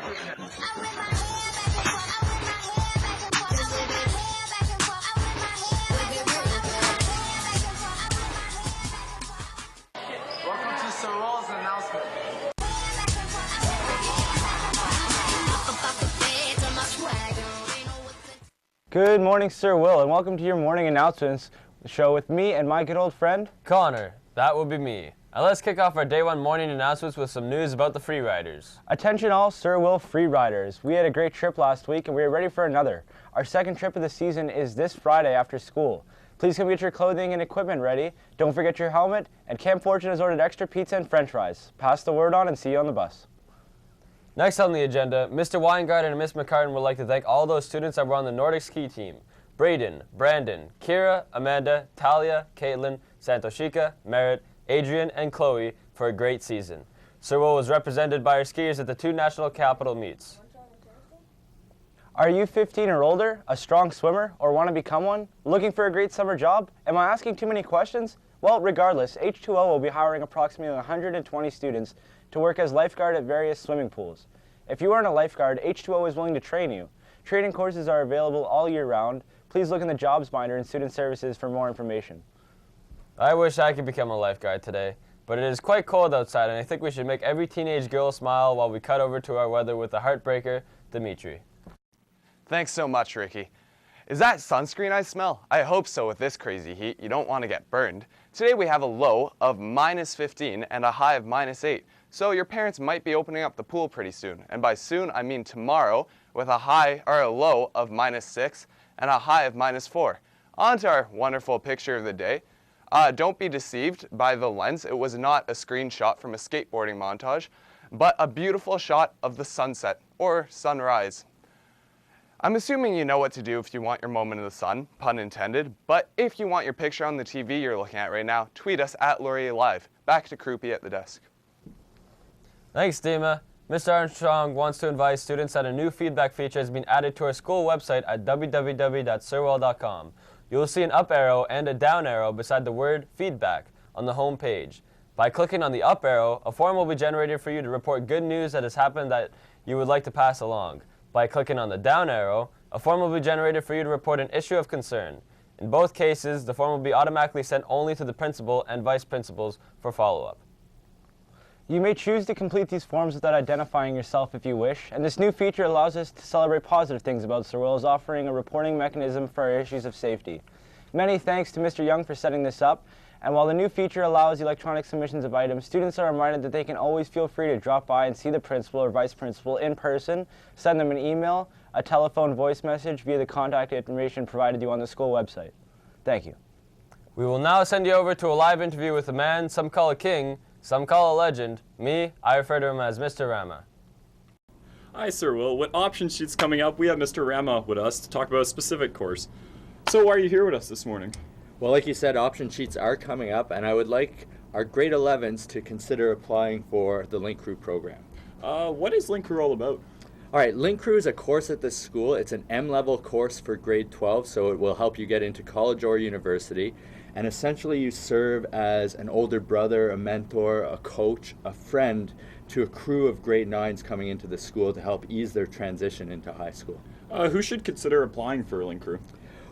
Welcome to Sir Will's announcement. Good morning, Sir Will, and welcome to your morning announcements show with me and my good old friend, Connor. That will be me. And let's kick off our day one morning announcements with some news about the free riders. Attention all Sir Will free riders. We had a great trip last week and we are ready for another. Our second trip of the season is this Friday after school. Please come get your clothing and equipment ready. Don't forget your helmet, and Camp Fortune has ordered extra pizza and french fries. Pass the word on and see you on the bus. Next on the agenda, Mr. Weingarten and Miss McCartan would like to thank all those students that were on the Nordic ski team. Braden, Brandon, Kira, Amanda, Talia, Caitlin, Santoshika, Merritt, Adrian, and Chloe for a great season. Sir Will was represented by our skiers at the 2 national capital meets. Are you 15 or older, a strong swimmer, or want to become one? Looking for a great summer job? Am I asking too many questions? Well, regardless, H2O will be hiring approximately 120 students to work as lifeguard at various swimming pools. If you aren't a lifeguard, H2O is willing to train you. Training courses are available all year round. Please look in the jobs binder in Student Services for more information. I wish I could become a lifeguard today, but it is quite cold outside, and I think we should make every teenage girl smile while we cut over to our weather with the heartbreaker, Dimitri. Thanks so much, Ricky. Is that sunscreen I smell? I hope so with this crazy heat. You don't want to get burned. Today we have a low of -15 and a high of -8. So your parents might be opening up the pool pretty soon. And by soon, I mean tomorrow with a high or a low of -6 and a high of -4. On to our wonderful picture of the day. Don't be deceived by the lens. It was not a screenshot from a skateboarding montage, but a beautiful shot of the sunset or sunrise. I'm assuming you know what to do if you want your moment in the sun, pun intended, but if you want your picture on the TV you're looking at right now, tweet us at Laurier Live. Back to Kroupy at the desk. Thanks, Dima. Mr. Armstrong wants to advise students that a new feedback feature has been added to our school website at www.sirwell.com. You will see an up arrow and a down arrow beside the word feedback on the home page. By clicking on the up arrow, a form will be generated for you to report good news that has happened that you would like to pass along. By clicking on the down arrow, a form will be generated for you to report an issue of concern. In both cases, the form will be automatically sent only to the principal and vice principals for follow-up. You may choose to complete these forms without identifying yourself if you wish, and this new feature allows us to celebrate positive things about Sir Will's, offering a reporting mechanism for our issues of safety. Many thanks to Mr. Young for setting this up, and while the new feature allows electronic submissions of items, students are reminded that they can always feel free to drop by and see the principal or vice principal in person, send them an email, a telephone voice message via the contact information provided you on the school website. Thank you. We will now send you over to a live interview with a man some call a king, some call a legend. Me, I refer to him as Mr. Rama. Hi, Sir Will. With option sheets coming up, we have Mr. Rama with us to talk about a specific course. So why are you here with us this morning? Well, like you said, option sheets are coming up, and I would like our grade 11s to consider applying for the Link Crew program. What is Link Crew all about? All right, Link Crew is a course at this school. It's an M-level course for grade 12, so it will help you get into college or university. And essentially you serve as an older brother, a mentor, a coach, a friend to a crew of grade 9s coming into the school to help ease their transition into high school. Who should consider applying for Link Crew?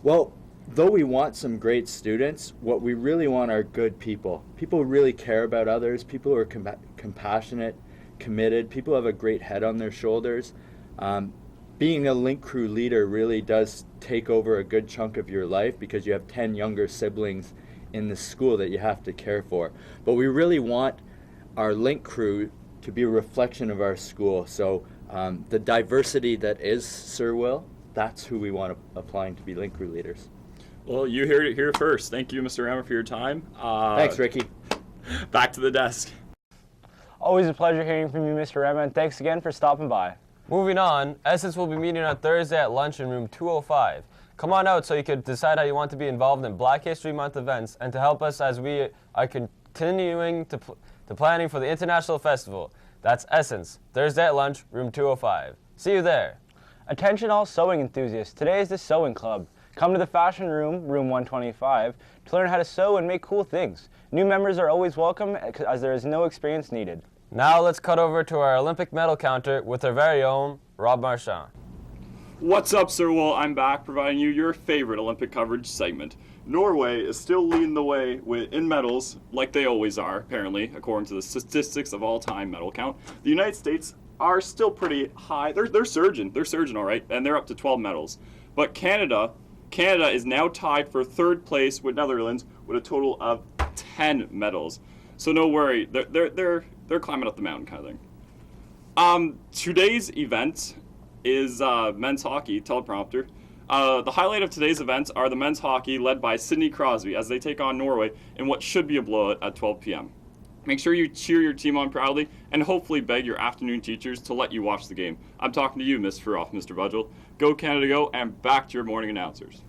Well, though we want some great students, what we really want are good people. People who really care about others, people who are compassionate, committed, people who have a great head on their shoulders. Being a Link Crew leader really does take over a good chunk of your life because you have 10 younger siblings in the school that you have to care for. But we really want our Link Crew to be a reflection of our school. So the diversity that is Sir Will, that's who we want applying to be Link Crew leaders. Well, you heard it here first. Thank you, Mr. Rama, for your time. Thanks, Ricky. Back to the desk. Always a pleasure hearing from you, Mr. Rama, and thanks again for stopping by. Moving on, Essence will be meeting on Thursday at lunch in room 205. Come on out so you can decide how you want to be involved in Black History Month events and to help us as we are continuing to planning for the International Festival. That's Essence, Thursday at lunch, room 205. See you there. Attention all sewing enthusiasts, today is the Sewing Club. Come to the Fashion Room, room 125, to learn how to sew and make cool things. New members are always welcome as there is no experience needed. Now let's cut over to our Olympic medal counter with our very own Rob Marchand. What's up, Sir Will? I'm back providing you your favorite Olympic coverage segment. Norway is still leading the way in medals, like they always are, apparently, according to the statistics of all-time medal count. The United States are still pretty high. They're surging. They're surging, all right, and they're up to 12 medals. But Canada is now tied for third place with Netherlands with a total of 10 medals. So no worry, they're climbing up the mountain kind of thing. Today's event is men's hockey, teleprompter. The highlight of today's events are the men's hockey led by Sidney Crosby as they take on Norway in what should be a blowout at 12 p.m. Make sure you cheer your team on proudly and hopefully beg your afternoon teachers to let you watch the game. I'm talking to you, Mr. Budgel. Go Canada go, and back to your morning announcers.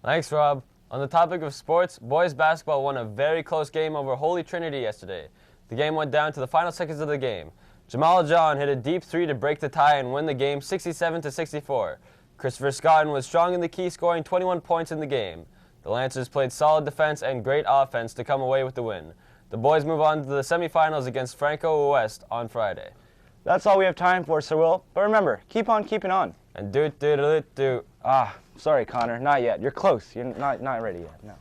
Thanks, Rob. On the topic of sports, boys basketball won a very close game over Holy Trinity yesterday. The game went down to the final seconds of the game. Jamal John hit a deep three to break the tie and win the game 67-64. Christopher Scotton was strong in the key, scoring 21 points in the game. The Lancers played solid defense and great offense to come away with the win. The boys move on to the semifinals against Franco West on Friday. That's all we have time for, Sir Will. But remember, keep on keeping on. And do. Sorry, Connor, not yet. You're close. You're not ready yet. No.